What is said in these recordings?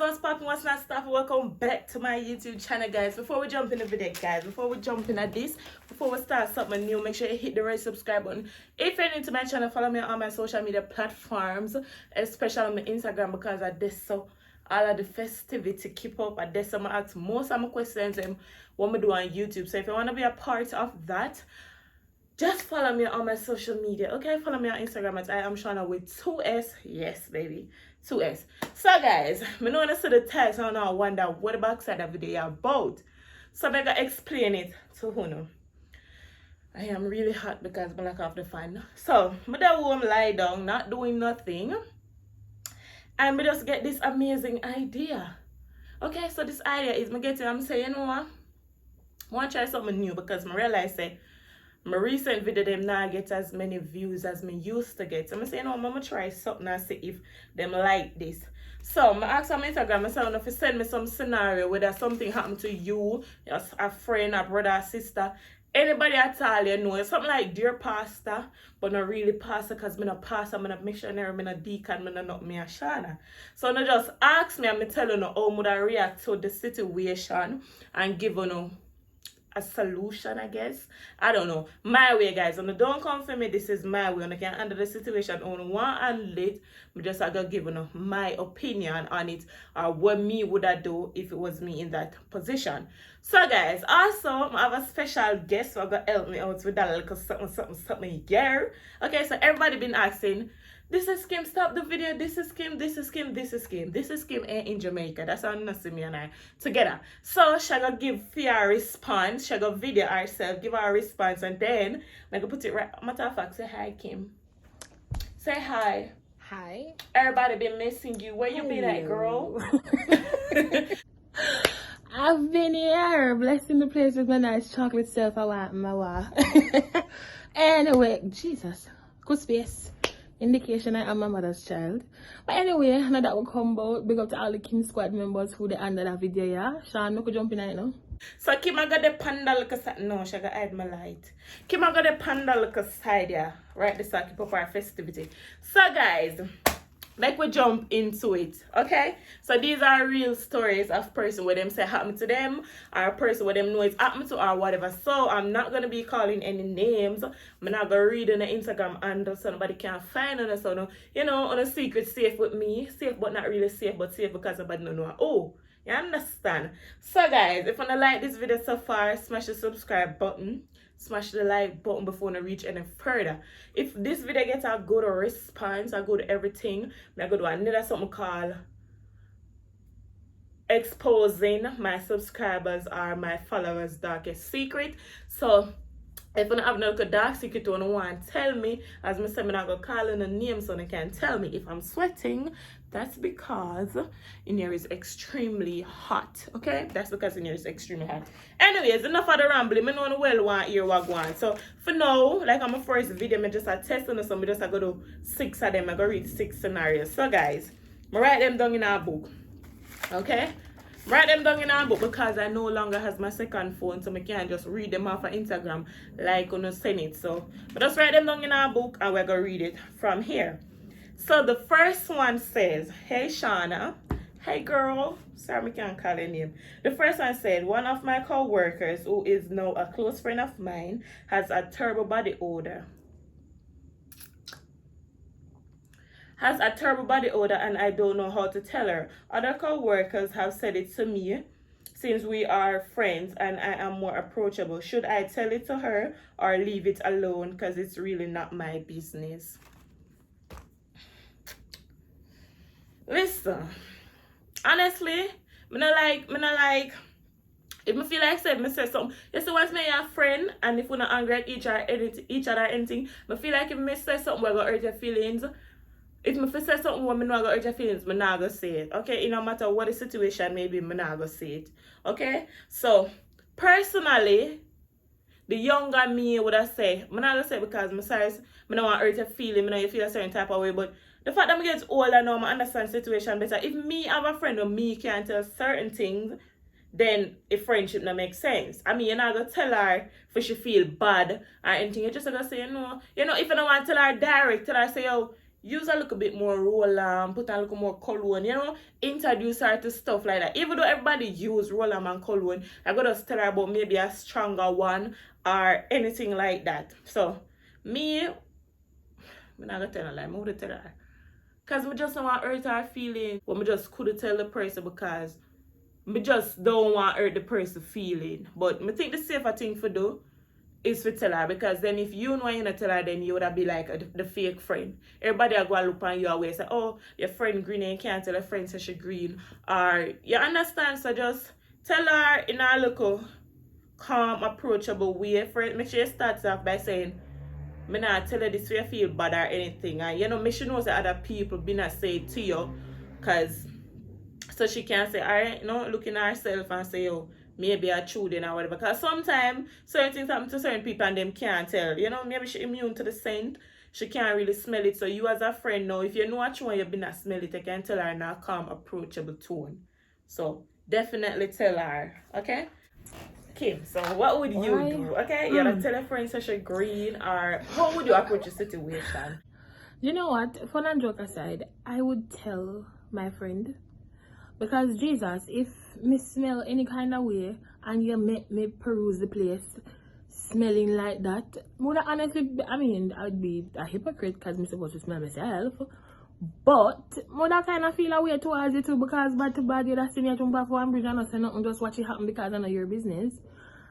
what's popping, what's not stopping? Welcome back to my YouTube channel, guys. Before we jump in the video, guys, before we jump in at this, before we start something new, make sure you hit the red subscribe button. If you're new to my channel, follow me on my social media platforms, especially on my Instagram, because I did so all of the festivity keep up. I did some ask most of my questions and what we do on YouTube. So if you want to be a part of that, just follow me on my social media, okay? Follow me on Instagram at I am Shawna with 2S. Yes, baby, 2S. So, guys, I know when I see the text, I know I wonder what the backside of the video about. So, I'm going to explain it to you. I am really hot because I'm lack of the fan. So, I'm home lie down, not doing nothing. And we just get this amazing idea. Okay, so this idea is, I'm saying, you know what? I want to try something new because I realize that my recent video them now get as many views as me used to get. So I'm saying, no, I'm gonna try something and see if them like this. So I ask on my Instagram, I say, if you send me some scenario whether something happened to you, a friend, a brother, a sister, anybody at all, you know, something like dear pastor, but not really pastor because I'm not pastor, I'm not missionary, I'm not deacon, I'm not me a Shawna. So now just ask me and me tell you how would I react to the situation and give you a solution, I guess. I don't know. My way, guys. And don't come for me. This is my way. And I can handle the situation on one hand lit. I just I got given my opinion on it, or what me would I do if it was me in that position. So, guys, also I have a special guest who gonna help me out with that little something here. Okay, so everybody been asking, this is Kim, stop the video, this is Kim, this is Kim, this is Kim. This is Kim in Jamaica. That's how I see me and I together. So she gonna give her response, she gonna video herself, give her a response, and then I gonna put it right. Matter of fact, say hi, Kim. Say hi. Hi. Everybody been missing you. Where you been at, girl? I've been here, blessing the place with my nice chocolate self. Anyway, Jesus, good space. Indication I am my mother's child. But anyway, now that will come about, big up to all the Kim squad members who they under that video, yeah? Sean, no could jump in right now. So Kim I got the panda look aside. No, she got hide my light. Kim I got the panda look aside, yeah. Right, this keep up our festivity. So guys, like we jump into it, okay? So these are real stories of person where them say happened to them, or a person where them know it's happened to, or whatever. So I'm not gonna be calling any names. I'm not gonna read on the Instagram handle so nobody can find on us. So no, you know, on a secret safe with me, safe but not really safe, but safe because nobody don't know. Oh, you understand? So guys, if you don't like this video so far, smash the subscribe button. Smash the like button before I reach any further. If this video gets a good response, a good everything, I'm going to do another something called exposing my subscribers or my followers' darkest secret. So if you don't have no dark secret you want to tell me, as I said, I'm not going to call in a name so they can tell me. If I'm sweating, that's because in here is extremely hot. Okay? That's because in here is extremely hot. Anyways, enough of the rambling. I know well want hear what go on. So for now, like on my first video, I just a testing or something. I just go to 6 of them. I go read 6 scenarios. So guys, I write them down in our book. Okay? Write them down in our book because I no longer has my second phone, so I can't just read them off of Instagram like on a send it. So but just write them down in our book and we're gonna read it from here. So the first one says, hey Shawna, hey girl, sorry I can't call her name. The first one said, one of my co-workers who is now a close friend of mine has a terrible body odor. And I don't know how to tell her. Other co-workers have said it to me since we are friends and I am more approachable. Should I tell it to her or leave it alone because it's really not my business? Listen, honestly, me not like if I feel like said me say something, you see once me a friend and if we not angry at each other anything, I feel like if me say something we're gonna hurt your feelings. If me say something where me not gonna hurt your feelings, me not gonna say it. Okay, it no matter what the situation may be, me not gonna say it. Okay? So personally, the younger me would have said, me not gonna say it because me sorry, me don't want to hurt your feeling, me know you feel a certain type of way, but the fact that I get older now, I understand the situation better. If me have a friend or me can't tell certain things, then a friendship not make sense. I mean, you're not gonna tell her if she feel bad or anything. You're just gonna say, no. You know, if you don't want to tell her direct, tell her say, oh, use a little bit more roller, put a little more cologne, introduce her to stuff like that. Even though everybody use roller and cologne, I gotta tell her about maybe a stronger one or anything like that. So I'm not gonna tell her like, I'm gonna tell her. Cause I just don't want to hurt her feeling. But I just couldn't tell the person because I just don't want to hurt the person feeling. But I think the safer thing to do is to tell her, because then if you know you're not tell her, then you would be like the fake friend. Everybody will go and look on you away and say, oh, your friend green and you can't tell your friend says she green. Or you understand, so just tell her in a little calm, approachable way. Make sure you start off by saying, me not tell her this way you feel bad or anything. And make sure she knows that other people be not say it to you. Cause so she can say, alright, looking at herself and say, oh, maybe I chewed in or whatever. Because sometimes certain things happen to certain people and them can't tell. Maybe she immune to the scent. She can't really smell it. So you as a friend now, if you know what one you be not smell it, you can tell her in a calm, approachable tone. So definitely tell her. Okay? Kim, so what would you do? Okay? You gotta tell your friend such a green, or how would you approach the situation? You know what? Fun and joke aside, I would tell my friend. Because Jesus, if me smell any kind of way and you make me peruse the place smelling like that, would honestly, I'd be a hypocrite because I'm supposed to smell myself. But would I kind of feel a way towards it too, because bad to bad, you're just sitting here jump off one bridge and not say nothing, just watch it happen because I know your business.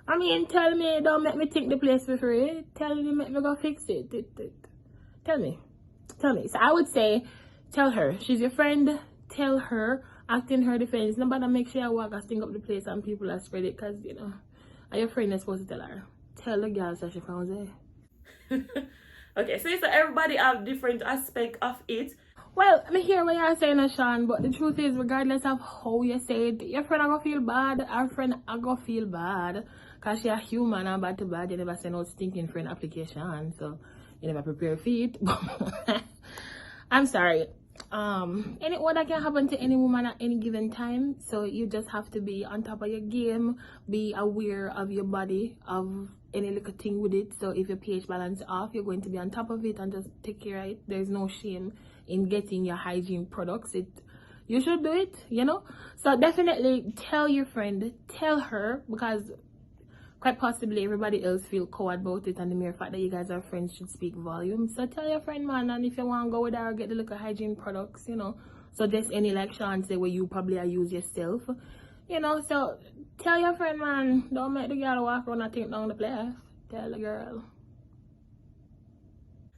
Tell me, don't make me think the place for free. Tell me, make me go fix it. Tell me. So I would say, tell her. She's your friend. Tell her. Act in her defense. Nobody make sure I walk and sting up the place and people are spread it, because, are your friend is supposed to tell her. Tell the girl so she found it. Okay, so everybody have different aspect of it. Well, I hear what you're saying, Sean, but the truth is, regardless of how you say it, your friend are gonna feel bad, our friend are gonna feel bad, because she a human and bad to bad. You never send out stinking friend application, so you never prepare for it. I'm sorry. What that can happen to any woman at any given time, so you just have to be on top of your game, be aware of your body, of any little thing with it. So if your pH balance off, you're going to be on top of it and just take care of it. There's no shame in getting your hygiene products. You should do it, so definitely tell your friend, tell her, because quite possibly everybody else feel cold about it, and the mere fact that you guys are friends should speak volumes. So tell your friend, man, and if you want to go with her, get the little hygiene products, so just any, like Sean say, where you probably use yourself, so tell your friend, man, don't make the girl walk around and think down the place. Tell the girl.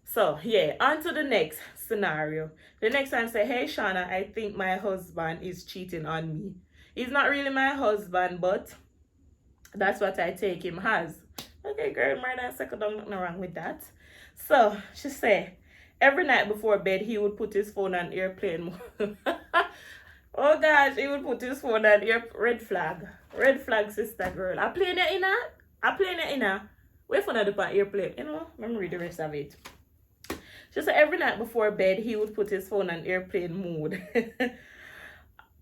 So yeah, on to the next scenario. The next time say, hey Shawna, I think my husband is cheating on me. He's not really my husband, but that's what I take him as. Okay, girl, murder, second down, nothing wrong with that. So she say, every night before bed, he would put his phone on airplane mode. Oh gosh, he would put his phone on red flag. Red flag, sister girl. I playing it in her. Wait for another part airplane. Let me read the rest of it. She said every night before bed, he would put his phone on airplane mode.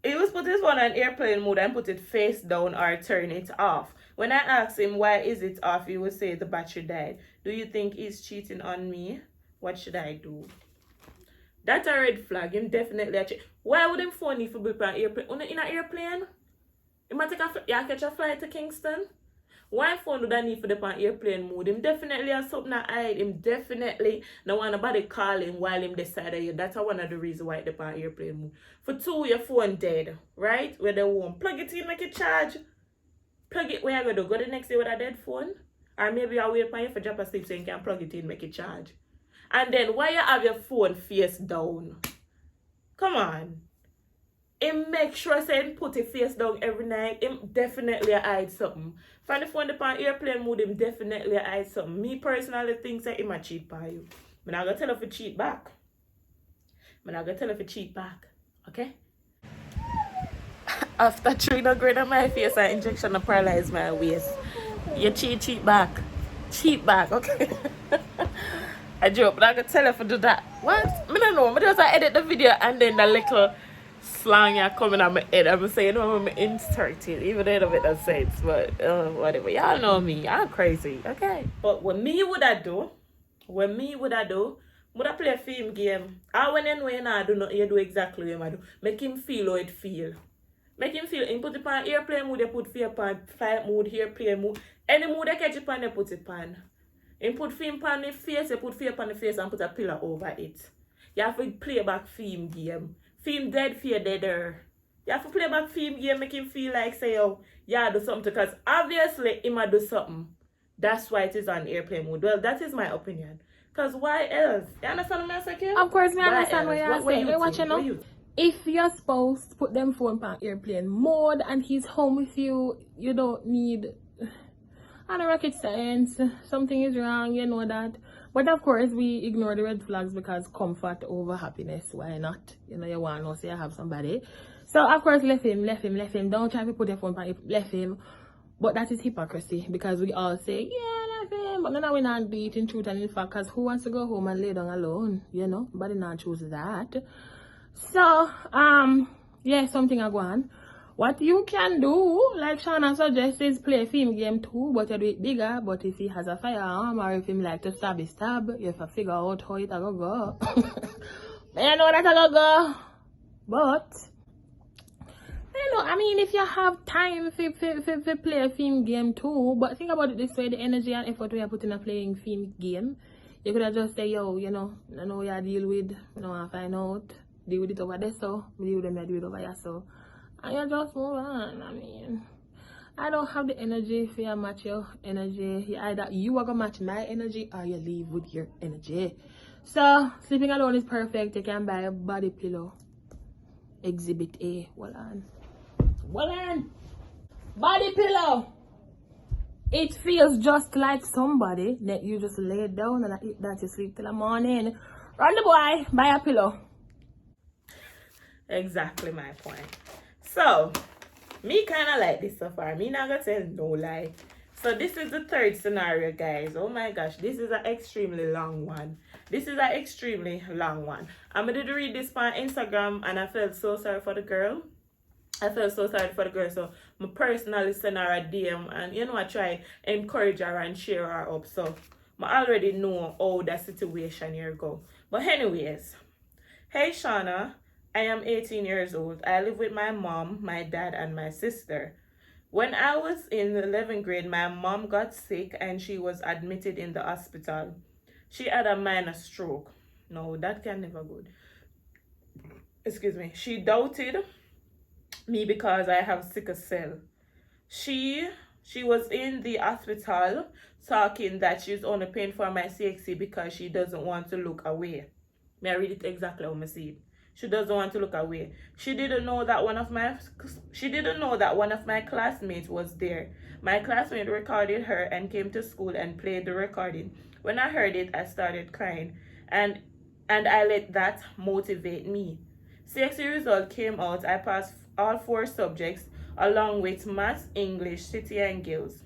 He would put his phone on airplane mode and put it face down or turn it off. When I asked him why is it off, he would say the battery died. Do you think he's cheating on me? What should I do? That's a red flag. Him definitely a cheat. Why would him phone if you be on airplane? In an airplane? You might catch a flight to Kingston? Why phone do that need for the on airplane mode? Him definitely has something to hide. Him definitely don't want nobody call him while him decide you. That's one of the reasons why the on airplane mode. For two, your phone dead, right? Where they won't plug it in, make it charge. Plug it where you go to go the next day with a dead phone. Or maybe I'll wait for you for drop asleep so you can plug it in, make it charge. And then why you have your phone face down? Come on. Him make sure say him put it face down every night. Him definitely hide something. From the phone upon airplane mode, him definitely hide something. Me personally think that him a cheat by you. I'm not gonna tell her to cheat back. Okay? After chewing a grain on my face and injection to paralyze my waist. You cheat back. Cheat back, okay? I joke, but I can tell her to do that. What? I don't know. I just edit the video and then the little slang are coming on my head. I'm saying, I'm insert it. Even though it don't make sense. But whatever. Y'all know me. I'm crazy. Okay. But what me would I do? Would I play a film game? Or when you know you not do nothing, you do exactly what you do. Make him feel how it feel. Make him feel, put it on airplane mode, you put fear pan, flight mode, airplane mode. Any mood you catch it pan, you put it pan. And put film pan the face, you put fear pan the face and put a pillow over it. You have to play back film game. Film dead, fear deader. You have to play back film game, make him feel like, say, oh, yeah, do something. Because obviously, he might do something. That's why it is on airplane mode. Well, that is my opinion. Because why else? You understand what I'm saying? Of course, I understand what you're saying. Hey, watch What you know. If your spouse put them phone on airplane mode and he's home with you, you don't need and rocket science. Something is wrong, you know that. But of course, we ignore the red flags because comfort over happiness. Why not? You know, you want to know, say you have somebody. So of course, left him. Don't try to put your phone on. Left him. But that is hypocrisy because we all say, yeah, left him. But none of we not do it in truth and in fact. Because who wants to go home and lay down alone? You know, but they not choose that. So, yeah, something I go on. What you can do, like Shawna suggests, is play a film game too, but you do it bigger. But if he has a firearm or if he like to stab, you have to figure out how it will go. You know that will go. But, you know, I mean, if you have time to play a film game too, but think about it this way, the energy and effort we are putting in a playing film game, you could have just say, yo, you know, I know what you deal with, you know, I find out. Deal with it over there, so deal with them, I do it over here, so and you just move on. I mean, I don't have the energy for you match your energy. Either you are gonna match my energy or you leave with your energy. So sleeping alone is perfect. You can buy a body pillow. Exhibit A. Well on. Body pillow. It feels just like somebody that you just lay down and that you sleep till the morning. Run the boy, buy a pillow. Exactly my point. So, me kind of like this so far. Me not gonna tell no lie. So this is the third scenario, guys. Oh my gosh, this is an extremely long one. I'm gonna read this on Instagram and I felt so sorry for the girl. So I personally send her a DM and you know I try encourage her and cheer her up. So I already know how that situation here go. But anyways, hey Shawna, I am 18 years old. I live with my mom, my dad, and my sister. When I was in the 11th grade, my mom got sick and she was admitted in the hospital. She had a minor stroke. No, that can never good. Excuse me. She doubted me because I have sickle cell. She was in the hospital talking that she's only paying for my CACC because she doesn't want to look away. May I read it exactly how I see it? She doesn't want to look away. She didn't know that one of my classmates was there. My classmate recorded her and came to school and played the recording. When I heard it, I started crying, and I let that motivate me. CACC result came out. I passed all 4 subjects along with maths, English, city, and girls.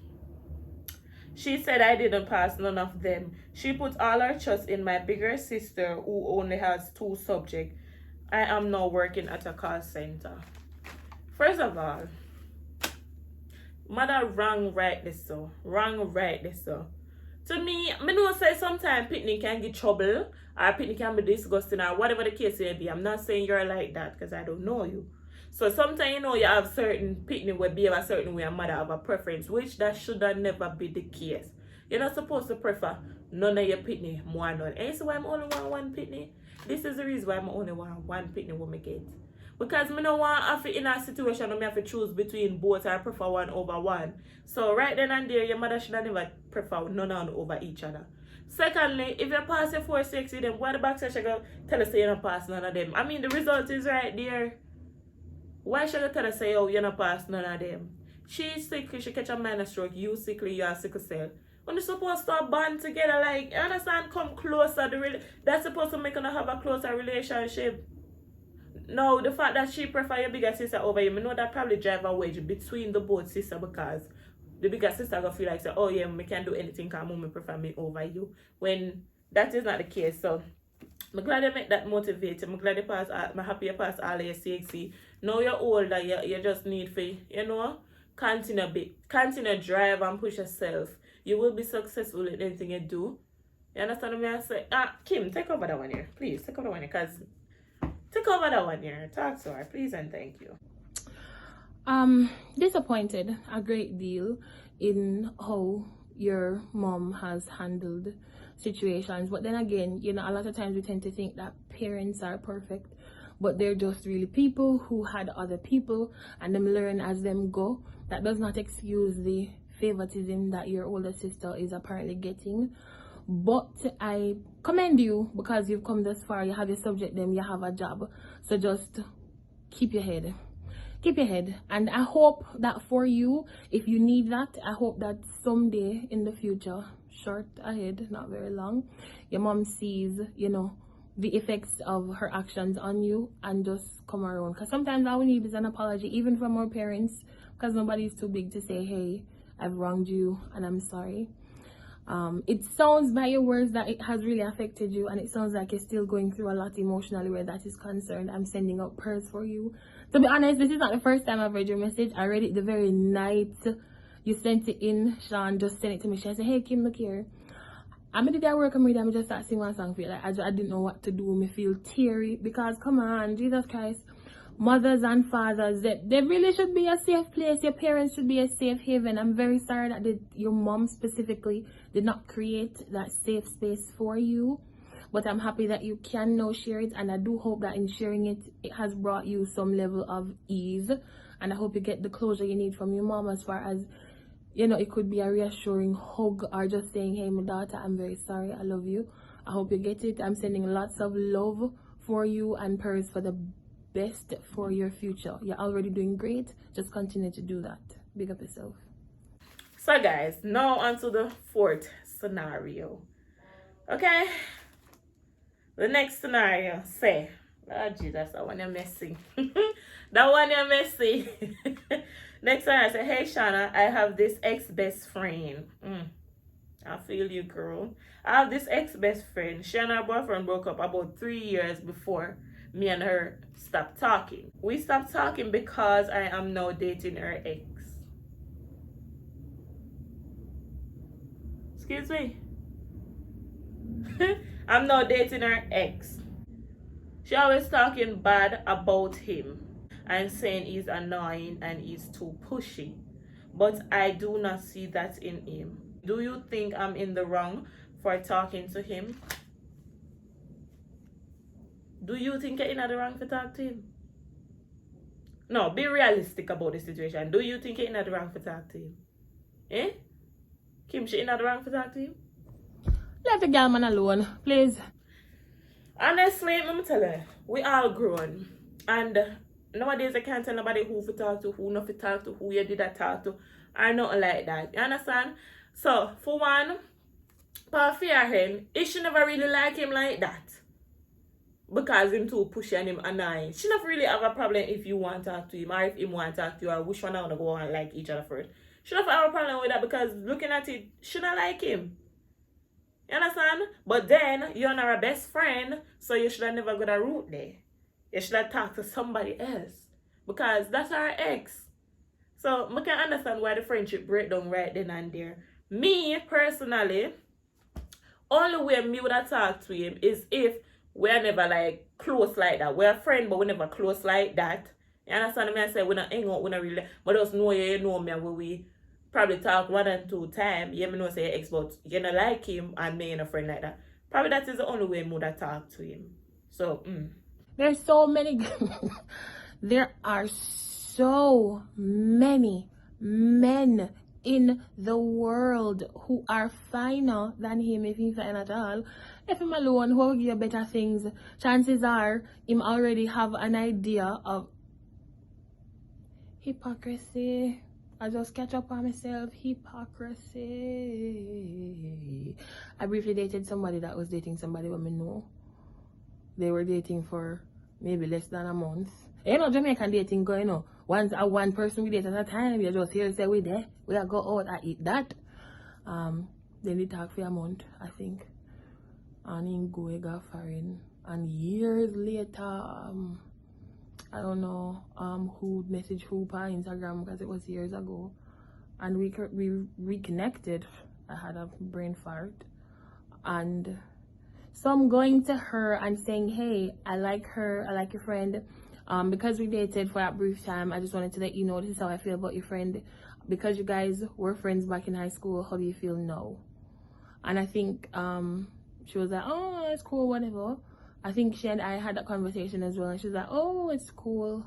She said I didn't pass none of them. She put all her trust in my bigger sister who only has 2 subjects. I am now working at a call center. First of all, mother wrong right this so. To me, I know say sometimes picnic can get trouble or picnic can be disgusting or whatever the case may be. I'm not saying you're like that because I don't know you. So sometimes you know you have certain picnic where behave a certain way and mother have a preference, which that should never be the case. You're not supposed to prefer none of your picnic more than none. And so why I'm only want one picnic? This is the reason why I only want one picnic when I get. Because I don't want to in a situation where I have to choose between both or I prefer one over one. So right then and there, your mother should never prefer none of them over each other. Secondly, if you pass your 4 6 then why the back should go tell us you don't pass none of them? I mean the result is right there. Why should I tell her say, oh, you don't pass none of them? She's sick, she catch a minor stroke, you sickly, you are sickle cell. When you're supposed to bond together, like, you understand, come closer. That's supposed to make you have a closer relationship. No, the fact that she prefer your bigger sister over you, I know that probably drive a wedge between the both sister because the bigger sister gonna feel like, say, oh yeah, I can't do anything because mommy prefer me over you. When that is not the case. So, I'm glad you make that motivated. I'm glad you pass, I'm happy you pass all of your CACC. Now you're older, you just need to, you know, continue drive and push yourself. You will be successful in anything you do. You understand me? I say, Kim, take over that one here. Please, take over that one here. Because, take over that one here. Talk to her, please and thank you. Disappointed a great deal in how your mom has handled situations. But then again, you know, a lot of times we tend to think that parents are perfect, but they're just really people who had other people and them learn as them go. That does not excuse the favoritism that your older sister is apparently getting. But I commend you because you've come this far. You have your subject them, you have a job. So just keep your head. Keep your head. And I hope that for you, if you need that, I hope that someday in the future, short ahead, not very long, your mom sees, you know, the effects of her actions on you and just come around. Because sometimes all we need is an apology, even from our parents, because nobody's too big to say, hey, I've wronged you and I'm sorry. It sounds by your words that it has really affected you, and it sounds like you're still going through a lot emotionally where that is concerned. I'm sending out prayers for you. To be honest, this is not the first time I've read your message. I read it the very night you sent it in. Sean just sent it to me. She said, hey Kim, look here. I'm did that work, I'm reading, I just start singing one song for you. Like, I didn't know what to do. Me feel teary because come on, Jesus Christ. Mothers and fathers, they really should be a safe place. Your parents should be a safe haven. I'm very sorry that your mom specifically did not create that safe space for you. But I'm happy that you can now share it. And I do hope that in sharing it, it has brought you some level of ease. And I hope you get the closure you need from your mom as far as, you know, it could be a reassuring hug or just saying, hey, my daughter, I'm very sorry. I love you. I hope you get it. I'm sending lots of love for you and prayers for the best for your future. You're already doing great. Just continue to do that. Big up yourself. So guys, now on to the fourth scenario. Okay, the next scenario say, oh Jesus, that one you're messy. That one you're messy. Next scenario say, hey Shawna, I have this ex-best friend. I feel you, girl. I have this ex-best friend. She and her boyfriend broke up about 3 years before me and her stopped talking. We stopped talking because I am now dating her ex. Excuse me. I'm now dating her ex. She always talking bad about him and saying he's annoying and he's too pushy. But I do not see that in him. Do you think I'm in the wrong for talking to him? Do you think you're in the wrong for talking to him? No, be realistic about the situation. Do you think you're in the wrong for talking to him? Eh? Kim, she in the wrong for talking to him? Let the girl man alone, please. Honestly, let me tell you, we all grown. And nowadays I can't tell nobody who to talk to, who not to talk to, who you did that talk to, or nothing like that. You understand? So, for one, for fear him, it should never really like him like that. Because him too pushy and him annoying. She not really have a problem if you want to talk to him or if him want to talk to you or which one I want to go and like each other first. She not have a problem with that because looking at it, she not like him. You understand? But then, you're not her best friend, so you should have never got a route there. You should have talked to somebody else. Because that's her ex. So, I can understand why the friendship break down right then and there. Me, personally, only way me would have talked to him is if we're never like close like that. We're friends, but we're never close like that. You understand me? I say we not hang out, we not really, but just know you know me and we probably talk 1 and 2 times. You know say ex, but you not like him and me and a friend like that. Probably that is the only way I would have talked to him. So, There's so many there are so many men in the world who are finer than him if he's fine at all. If him alone, who will give you better things, chances are him already have an idea of hypocrisy. I just catch up on myself. Hypocrisy. I briefly dated somebody that was dating somebody when I know. They were dating for maybe less than a month. You know, Jamaican dating go, you know. Once one person we date at a time, you just hear say we there. We are go out and eat that. Then they talk for a month, I think. And he go got foreign. And years later, I don't know who messaged who on Instagram because it was years ago, and we reconnected. I had a brain fart. And so I'm going to her and saying, hey, I like her, I like your friend. Because we dated for that brief time, I just wanted to let you know this is how I feel about your friend. Because you guys were friends back in high school, how do you feel now? And I think she was like, oh, it's cool, whatever. I think she and I had that conversation as well, and she was like, oh, it's cool.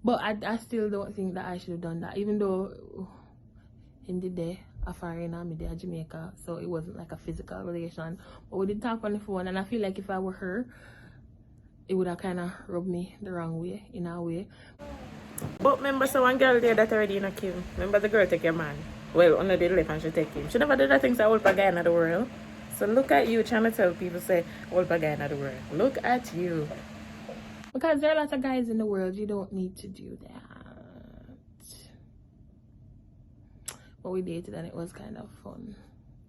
But I still don't think that I should have done that, even though in the day a foreigner, me there Jamaica, so it wasn't like a physical relation. But we did talk on the phone, and I feel like if I were her, it would have kind of rubbed me the wrong way, in a way. But remember, so one girl there that already in a Kim. Remember the girl take your man. Well, on the day left and she take him. She never did that things that old guy in the world. So look at you trying to tell people say old guy in the world. Look at you. Because there are lots of guys in the world, you don't need to do that. But we dated and it was kind of fun.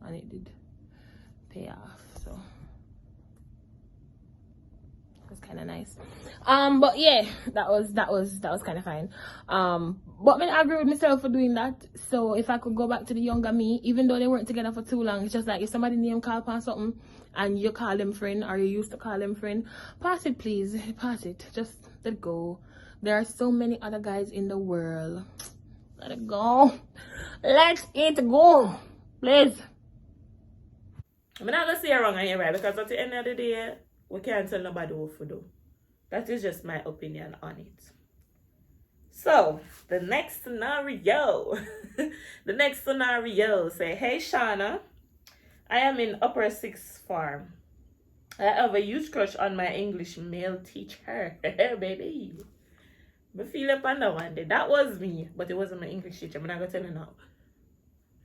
And it did pay off, so it was kind of nice. But yeah, that was kind of fine. But I agree with myself for doing that. So if I could go back to the younger me, even though they weren't together for too long, it's just like if somebody name call upon something and you call them friend, or you used to call them friend, pass it, please. Pass it. Just let it go. There are so many other guys in the world. Let it go. Let it go, please. I'm not gonna say you're wrong and you're right, because at the end of the day, we can't tell nobody what to do. That is just my opinion on it. So, the next scenario. The next scenario say, hey Shawna, I am in upper sixth form. I have a huge crush on my English male teacher. Baby. I feel up on that one day. That was me, but it wasn't my English teacher. I'm not gonna tell you now.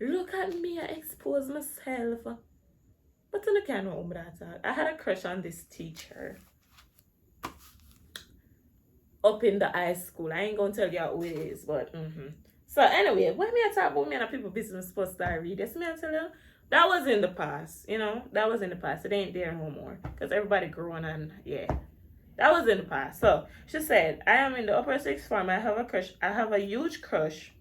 Look at me, I expose myself. But I can't know that. I had a crush on this teacher up in the high school. I ain't gonna tell you who it is, but So anyway, when me I talk about me and people business supposed to read this, me I tell you, that was in the past, you know, that was in the past. It ain't there no more, because everybody growing and yeah, that was in the past. So she said, I am in the upper sixth form. I have a huge crush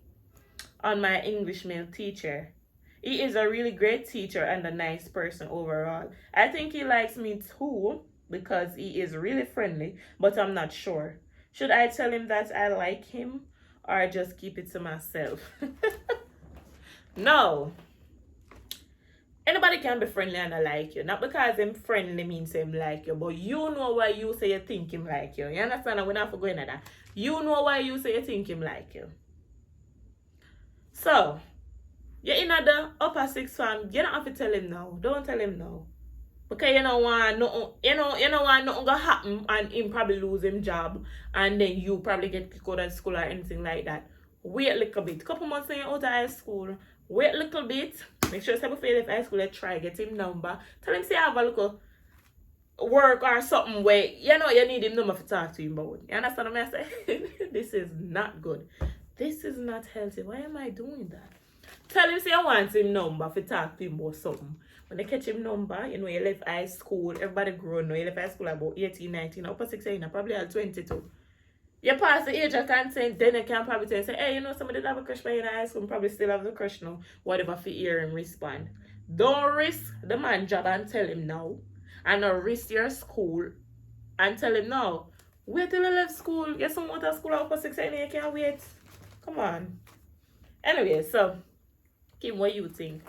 on my English male teacher. He is a really great teacher and a nice person overall. I think he likes me too, because he is really friendly, but I'm not sure. Should I tell him that I like him, or just keep it to myself? No. Anybody can be friendly and I like you. Not because him friendly means him like you, but you know why you say you think him like you. You understand? We're not going at that. You know why you say you think him like you. So, you're in the upper sixth form. You don't have to tell him now. Don't tell him now. Because you don't want nothing, you don't want nothing gonna happen and him probably lose his job and then you probably get kicked out of school or anything like that. Wait a little bit. Couple months when you're out of high school. Wait a little bit. Make sure before you leave high school, try get him number. Tell him say have a little work or something where you know you need him number to talk to him about. You understand what I say? This is not good. This is not healthy. Why am I doing that? Tell him say I want him number to talk to him about something. When they catch him number, you know, you left high school, everybody grown now, you left high school about 18, 19, upper 16, probably at 22. You pass the age of consent, then you can probably say, hey, you know, somebody have a crush by you in high school, probably still have the crush now, whatever for hear him respond. Don't risk the man job and tell him no. And not risk your school and tell him no. Wait till you left school, get some out of school upper 16, you can't wait. Come on. Anyway, so, Kim, what you think?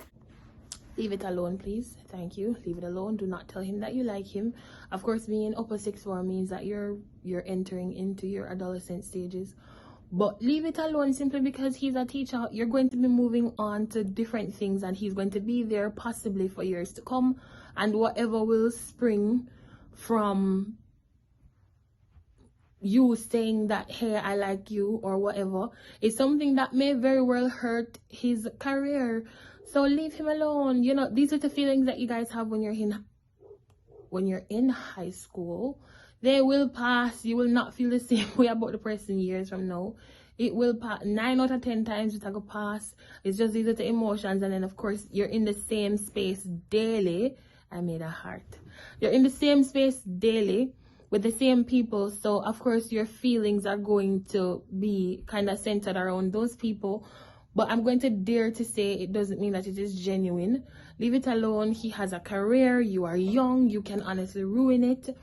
Leave it alone, please. Thank you. Leave it alone. Do not tell him that you like him. Of course, being upper sixth form means that you're entering into your adolescent stages. But leave it alone simply because he's a teacher. You're going to be moving on to different things and he's going to be there possibly for years to come. And whatever will spring from you saying that, hey, I like you or whatever, is something that may very well hurt his career. So leave him alone. You know, these are the feelings that you guys have when you're in high school. They will pass. You will not feel the same way about the person years from now. It will pass. 9 out of 10 times it's going to pass. It's just these are the emotions. And then, of course, you're in the same space daily. I made a heart. You're in the same space daily with the same people. So, of course, your feelings are going to be kind of centered around those people. But I'm going to dare to say it doesn't mean that it is genuine. Leave it alone. He has a career. You are young. You can honestly ruin it.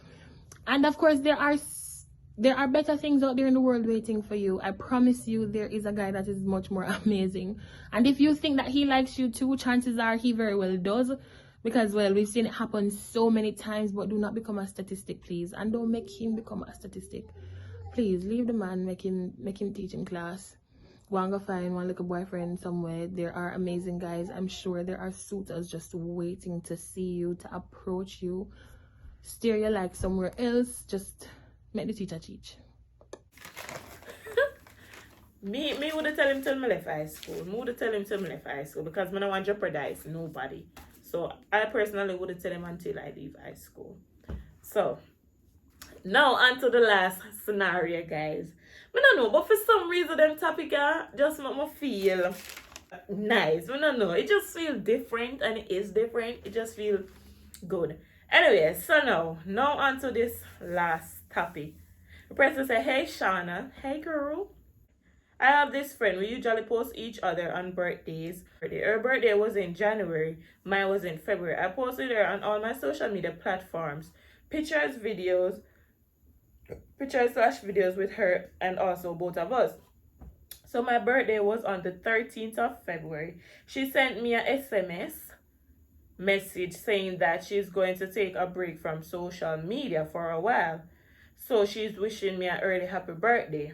And of course, there are better things out there in the world waiting for you. I promise you, there is a guy that is much more amazing. And if you think that he likes you too, chances are he very well does. Because, well, we've seen it happen so many times. But do not become a statistic, please. And don't make him become a statistic. Please, leave the man, make him teach in class. Go and go find one little boyfriend somewhere. There are amazing guys. I'm sure there are suitors just waiting to see you, to approach you. Steer your like somewhere else. Just make the teacher teach. me would have tell him till me left high school. Me would have tell him till me left high school because me don't want to jeopardize nobody. So I personally would have tell him until I leave high school. So now on to the last scenario, guys. I don't know, but for some reason them topic just make me feel nice. I don't know. It just feels different, and it is different. It just feels good. Anyway, so now on to this last topic. The person said, "Hey Shawna, hey girl. I have this friend. We usually post each other on birthdays. Her birthday was in January. Mine was in February. I posted her on all my social media platforms. Pictures/videos with her and also both of us. So my birthday was on the 13th of February. She sent me a SMS message saying that she's going to take a break from social media for a while. So she's wishing me an early happy birthday.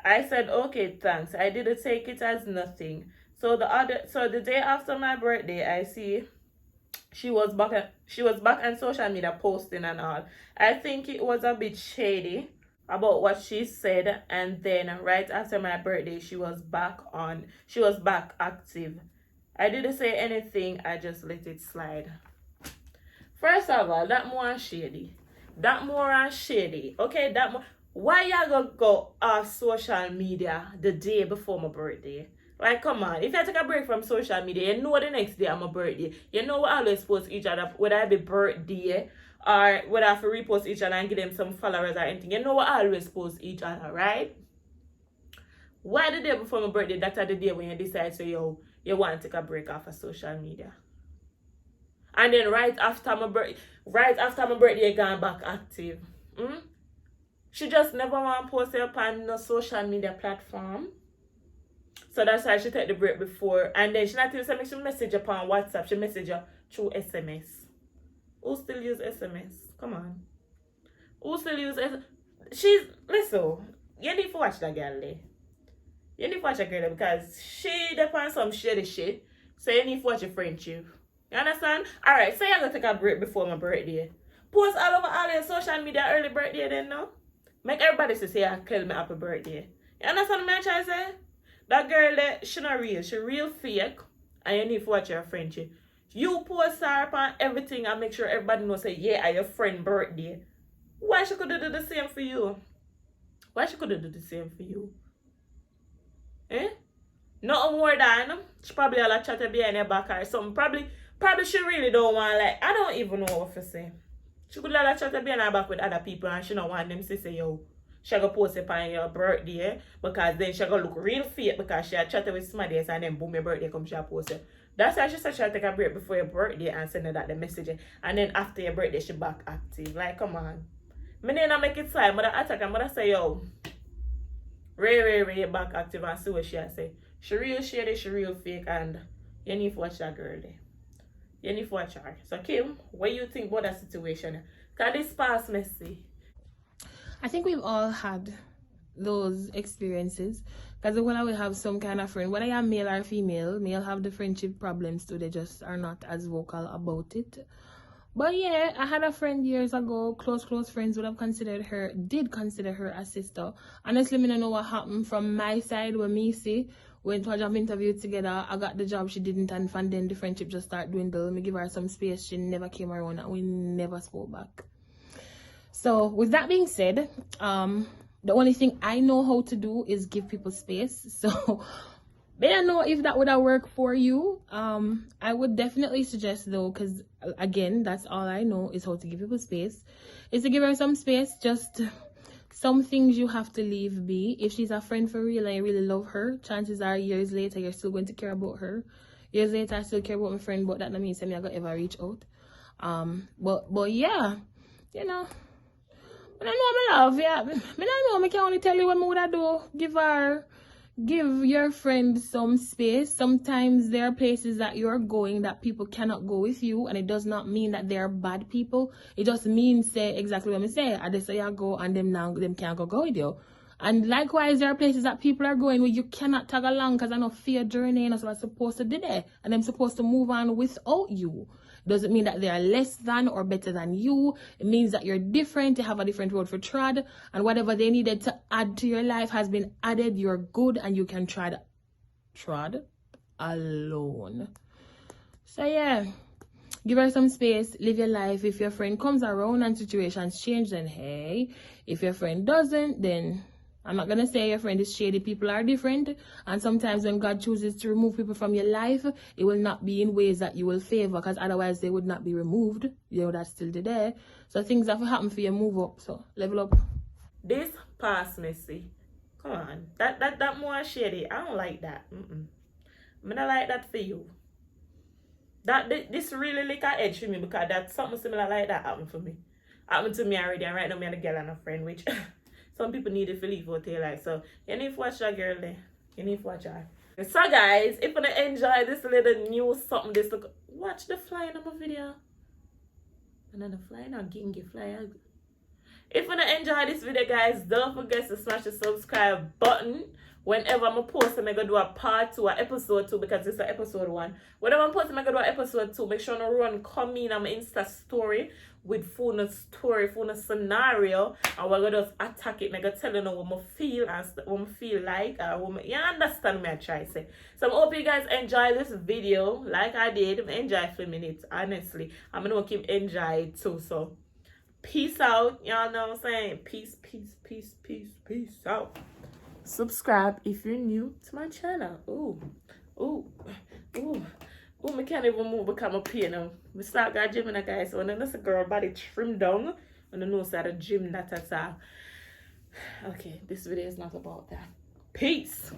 I said, okay, thanks. I didn't take it as nothing. So the day after my birthday, I see she was back on social media posting and all. I think it was a bit shady about what she said, and then right after my birthday she was back active. I didn't say anything, I just let it slide. First of all, that more shady. Okay, why y'all gonna go off social media the day before my birthday? Like, come on. If I take a break from social media, you know the next day I'm my birthday. You know we always post each other, whether it be birthday or whether I have to repost each other and give them some followers or anything. You know we always post each other, right? Why the day before my birthday, that's the day when you decide so you want to take a break off of social media? And then right after my birthday, you gone back active. She just never want to post it upon no social media platform. So that's why she take the break before. And then she not even send me she message upon WhatsApp. She message her through SMS. Who still use SMS? Come on. Who still use SMS? Listen, you need to watch that girl there. You need to watch that girl there because she depends on some shady shit. So you need to watch your friendship. You understand? Alright, so you're going to take a break before my birthday. Post all over all your social media early birthday then now. Make everybody say I tell me happy birthday. You understand what I'm trying to say? That girl there, she not real. She real fake. And you need to watch your friendship. You post her upon everything and make sure everybody knows say, yeah, your friend birthday. Why she could do the same for you? Eh? Nothing more than she probably all a chat behind your back or something. Probably she really don't want, like, I don't even know what to say. She could all a chat behind her back with other people and she don't want them to say, yo, she go post it on your birthday because then she go look real fake because she had chatted with somebody else and then boom, your birthday come she post it. That's why she said she'll take a break before your birthday and send her that the message. And then after your birthday, she back active. Like, come on. Me then make it slide. Mother attack and mother say, yo, Ray, back active and see what she say. She real shady, she real fake, and you need to watch that girl there. You need to watch her. So, Kim, what do you think about that situation? Because this past messy. I think we've all had those experiences because when I will have some kind of friend, whether you're male or female, male have the friendship problems too. They just are not as vocal about it. But yeah, I had a friend years ago, close friends did consider her a sister. Honestly, I don't know what happened from my side when me see went to a job interview together. I got the job, she didn't, and then the friendship just started dwindle. Me give her some space, she never came around and we never spoke back. So with that being said, the only thing I know how to do is give people space. So I don't know if that would have worked for you. I would definitely suggest though, because again, that's all I know is how to give people space, is to give her some space. Just some things you have to leave be. If she's a friend for real and you really love her, chances are years later you're still going to care about her. Years later I still care about my friend, but that doesn't mean I'm gonna ever reach out. But yeah, you know, I know my love, yeah. I don't know, I can only tell you what I would do. Give your friend some space. Sometimes there are places that you're going that people cannot go with you, and it does not mean that they're bad people. It just means, say exactly what I say. I just say you go and them can't go with you. And likewise, there are places that people are going where you cannot tag along because I know fear journey and so I'm supposed to do that. And I'm supposed to move on without you. Doesn't mean that they are less than or better than you. It means that you're different, you have a different road for trod, and whatever they needed to add to your life has been added. You're good and you can trod alone. So yeah, give her some space, live your life. If your friend comes around and situations change, then hey. If your friend doesn't, then I'm not gonna say your friend is shady. People are different, and sometimes when God chooses to remove people from your life, it will not be in ways that you will favor, because otherwise they would not be removed. You know, that's still there. So things have to happen for you move up. So level up. This past messy. Come on, that more shady. I don't like that. I'm not like that for you. This really like a edge for me, because that's something similar like that happened for me. Happened to me already, and right now me and a girl and a friend, which some people need to leave out their life. So you need to watch that girl there. You need to watch her. So guys, if you enjoy this little new something, this look, watch the flying of my video. And then the flying or gingy fly. If you enjoy this video, guys, don't forget to smash the subscribe button. Whenever I'm posting, I'm going to do a part 2 or episode 2, because this is episode 1. Whenever I'm posting, I'm going to do an episode 2. Make sure you run come in on my Insta story with full story, full scenario, and we're going to just attack it. I'm going to tell you what I feel and what I feel like. You understand me, I try to say. So I hope you guys enjoy this video like I did. I enjoy filming it, honestly. I'm going to keep enjoying it too. So peace out. Y'all know what I'm saying? Peace, peace, peace, peace, peace out. Subscribe if you're new to my channel. Ooh, I can't even move become a piano. We start got gym in a guy, so when there's a girl body trimmed down, and the nose at a gym, that's all. Okay, this video is not about that. Peace.